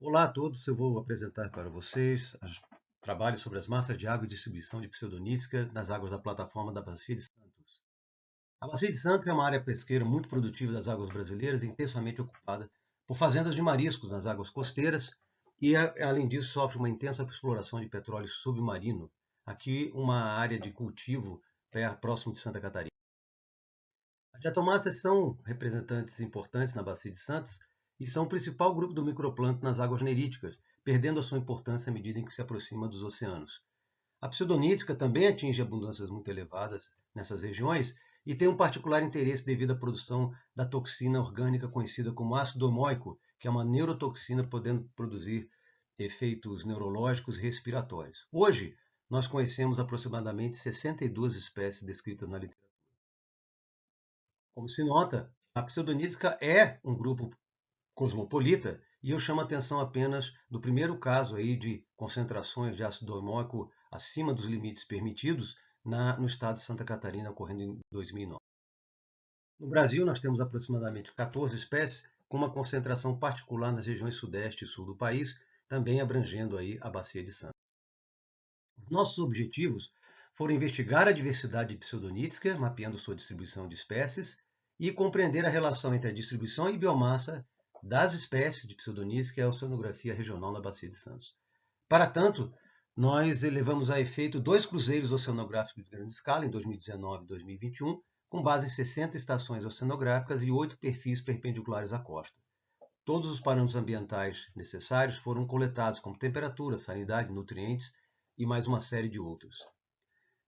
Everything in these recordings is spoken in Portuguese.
Olá a todos, eu vou apresentar para vocês trabalhos sobre as massas de água e distribuição de pseudonítica nas águas da plataforma da Bacia de Santos. A Bacia de Santos é uma área pesqueira muito produtiva das águas brasileiras, intensamente ocupada por fazendas de mariscos nas águas costeiras e, além disso, sofre uma intensa exploração de petróleo submarino, aqui uma área de cultivo próximo de Santa Catarina. As diatomáceas são representantes importantes na Bacia de Santos e são o principal grupo do microplâncton nas águas neríticas, perdendo a sua importância à medida em que se aproxima dos oceanos. A pseudonítica também atinge abundâncias muito elevadas nessas regiões e tem um particular interesse devido à produção da toxina orgânica conhecida como ácido domoico, que é uma neurotoxina podendo produzir efeitos neurológicos e respiratórios. Hoje, nós conhecemos aproximadamente 62 espécies descritas na literatura. Como se nota, a pseudonítica é um grupo cosmopolita e eu chamo a atenção apenas do primeiro caso aí de concentrações de ácido doimóico acima dos limites permitidos no estado de Santa Catarina, ocorrendo em 2009. No Brasil, nós temos aproximadamente 14 espécies, com uma concentração particular nas regiões sudeste e sul do país, também abrangendo aí a Bacia de Santos. Nossos objetivos foram investigar a diversidade de pseudonítica, mapeando sua distribuição de espécies, e compreender a relação entre a distribuição e biomassa das espécies de pseudonítica e a oceanografia regional na Bacia de Santos. Para tanto, nós levamos a efeito 2 cruzeiros oceanográficos de grande escala, em 2019 e 2021, com base em 60 estações oceanográficas e 8 perfis perpendiculares à costa. Todos os parâmetros ambientais necessários foram coletados, como temperatura, salinidade, nutrientes e mais uma série de outros.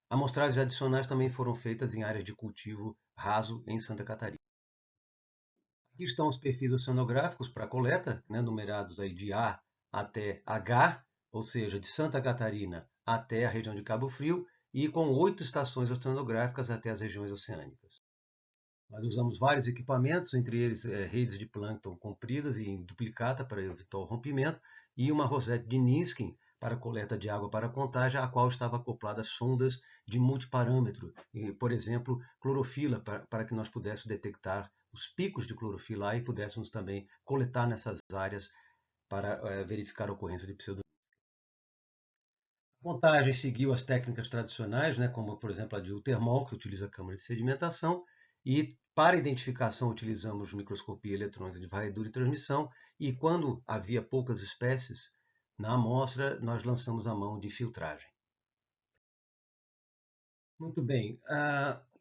Amostragens adicionais também foram feitas em áreas de cultivo raso em Santa Catarina. Aqui estão os perfis oceanográficos para coleta, numerados aí de A até H, ou seja, de Santa Catarina até a região de Cabo Frio, e com 8 estações oceanográficas até as regiões oceânicas. Nós usamos vários equipamentos, entre eles redes de plâncton compridas e em duplicata para evitar o rompimento, e uma rosete de Niskin para coleta de água para contagem, a qual estava acoplada sondas de multiparâmetro, por exemplo, clorofila, para que nós pudéssemos detectar os picos de clorofila e pudéssemos também coletar nessas áreas para verificar a ocorrência de pseudonimos. A contagem seguiu as técnicas tradicionais, como por exemplo a de Ultermol, que utiliza câmara de sedimentação, e para identificação utilizamos microscopia eletrônica de varredura e transmissão, e quando havia poucas espécies na amostra, nós lançamos a mão de filtragem. Muito bem,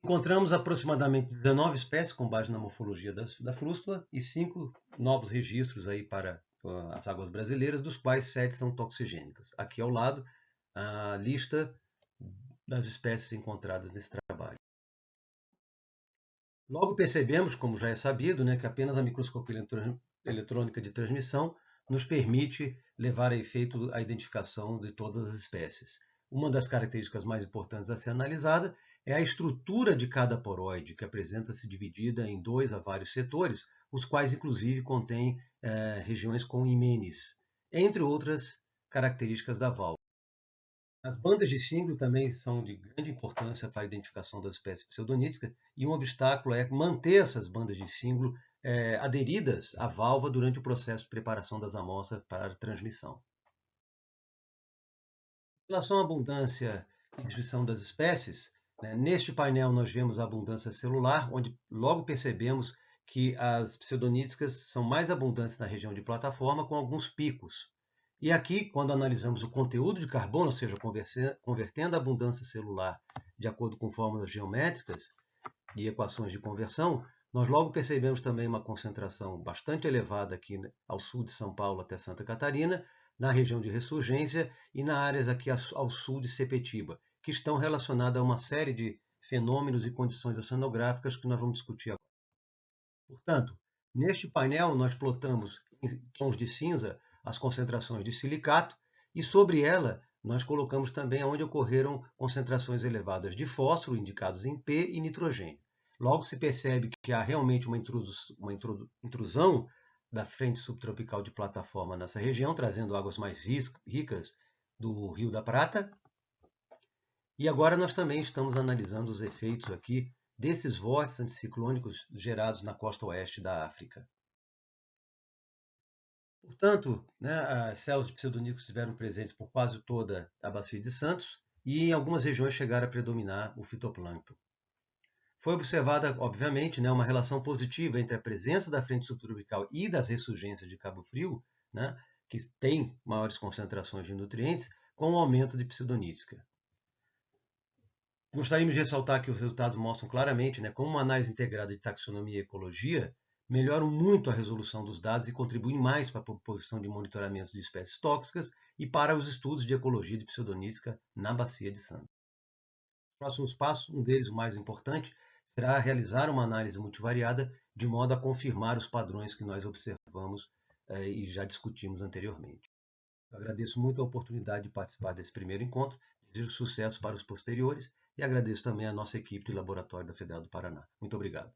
encontramos aproximadamente 19 espécies com base na morfologia da frústula e 5 novos registros aí para as águas brasileiras, dos quais 7 são toxigênicas. Aqui ao lado, a lista das espécies encontradas nesse trabalho. Logo percebemos, como já é sabido, que apenas a microscopia eletrônica de transmissão nos permite levar a efeito a identificação de todas as espécies. Uma das características mais importantes a ser analisada é a estrutura de cada poroide, que apresenta-se dividida em 2 a vários setores, os quais inclusive contêm regiões com himenes, entre outras características da válvula. As bandas de símbolo também são de grande importância para a identificação das espécies pseudoníticas e um obstáculo é manter essas bandas de símbolo aderidas à válvula durante o processo de preparação das amostras para a transmissão. Em relação à abundância e distribuição das espécies, neste painel nós vemos a abundância celular, onde logo percebemos que as pseudoníticas são mais abundantes na região de plataforma, com alguns picos. E aqui, quando analisamos o conteúdo de carbono, ou seja, convertendo a abundância celular de acordo com fórmulas geométricas e equações de conversão, nós logo percebemos também uma concentração bastante elevada aqui ao sul de São Paulo até Santa Catarina, na região de Ressurgência e nas áreas aqui ao sul de Sepetiba, que estão relacionadas a uma série de fenômenos e condições oceanográficas que nós vamos discutir agora. Portanto, neste painel nós plotamos em tons de cinza as concentrações de silicato e sobre ela nós colocamos também onde ocorreram concentrações elevadas de fósforo, indicados em P, e nitrogênio. Logo se percebe que há realmente uma intrusão da frente subtropical de plataforma nessa região, trazendo águas mais ricas do Rio da Prata. E agora nós também estamos analisando os efeitos aqui desses vórtices anticiclônicos gerados na costa oeste da África. Portanto, né, as células de pseudonídeos estiveram presentes por quase toda a Bacia de Santos e em algumas regiões chegaram a predominar o fitoplâncton. Foi observada, obviamente, né, uma relação positiva entre a presença da frente subtropical e das ressurgências de Cabo Frio, né, que tem maiores concentrações de nutrientes, com o aumento de pseudonítica. Gostaríamos de ressaltar que os resultados mostram claramente, né, como uma análise integrada de taxonomia e ecologia melhoram muito a resolução dos dados e contribuem mais para a proposição de monitoramentos de espécies tóxicas e para os estudos de ecologia de pseudonítica na Bacia de Santos. Próximos passos, um deles, o mais importante, será realizar uma análise multivariada de modo a confirmar os padrões que nós observamos e já discutimos anteriormente. Eu agradeço muito a oportunidade de participar desse primeiro encontro, desejo sucesso para os posteriores e agradeço também a nossa equipe de laboratório da Federal do Paraná. Muito obrigado.